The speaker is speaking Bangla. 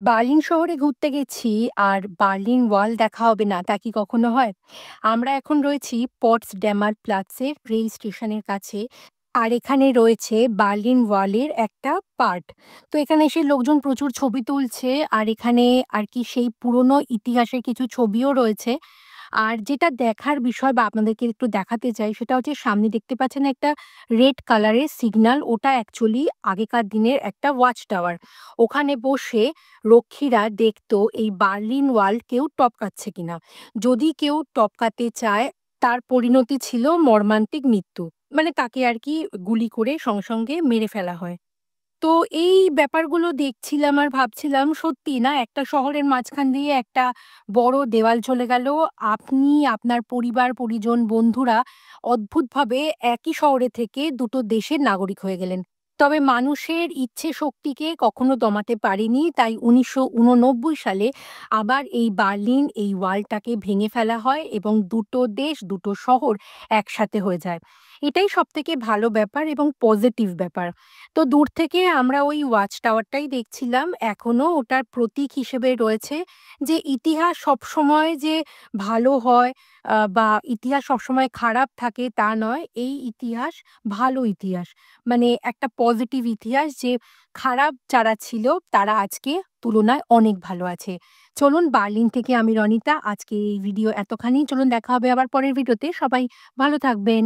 বার্লিন শহরে ঘুরতে গেছি আর বার্লিন ওয়াল দেখা হবে না তা কি কখনো হয়? আমরা এখন রয়েছি পটসডামার প্লাৎজের রেল স্টেশনের কাছে। আর এখানে রয়েছে বার্লিন ওয়ালের একটা পার্ট। তো এখানে এসে লোকজন প্রচুর ছবি তুলছে আর এখানে আর কি সেই পুরনো ইতিহাসের কিছু ছবিও রয়েছে। আর যেটা দেখার বিষয় বা আপনাদেরকে একটু দেখাতে চাই সেটা হচ্ছে সামনে দেখতে পাচ্ছেন একটা রেড কালারের সিগন্যাল, ওটা অ্যাকচুয়ালি আগেকার দিনের একটা ওয়াচ টাওয়ার। ওখানে বসে রক্ষীরা দেখতো এই বার্লিন ওয়াল কেউ টপকাচ্ছে কিনা। যদি কেউ টপকাতে চায় তার পরিণতি ছিল মর্মান্তিক মৃত্যু। মানে তাকে আর কি গুলি করে সঙ্গে সঙ্গে মেরে ফেলা হয়। তো এই ব্যাপারগুলো দেখছিলাম আর ভাবছিলাম সত্যি না, একটা শহরের মাঝখান দিয়ে একটা বড় দেওয়াল চলে গেল। আপনি, আপনার পরিবার, পরিজন, বন্ধুরা অদ্ভুতভাবে একই শহরে থেকে দুটো দেশের নাগরিক হয়ে গেলেন। তবে মানুষের ইচ্ছে শক্তিকে কখনো দমাতে পারেনি। তাই ১৯৮৯ সালে আবার এই বার্লিন এই ওয়ালটাকে ভেঙে ফেলা হয় এবং দুটো দেশ, দুটো শহর একসাথে হয়ে যায়। এটাই সবথেকে ভালো ব্যাপার এবং পজিটিভ ব্যাপার। তো দূর থেকে আমরা ওই ওয়াচ টাওয়ারটাই দেখছিলাম। এখনো ওটার প্রতীক হিসেবে রয়েছে যে ইতিহাস সবসময় যে ভালো হয় বা ইতিহাস সবসময় খারাপ থাকে তা নয়। এই ইতিহাস ভালো ইতিহাস। মানে একটা পজিটিভ ইতিহাস যে খারাপ যারা ছিল তারা আজকে তুলনায় অনেক ভালো আছে। চলুন, বার্লিন থেকে আমি রনিতা। আজকে এই ভিডিও এতখানি। চলুন দেখা হবে আবার পরের ভিডিওতে। সবাই ভালো থাকবেন।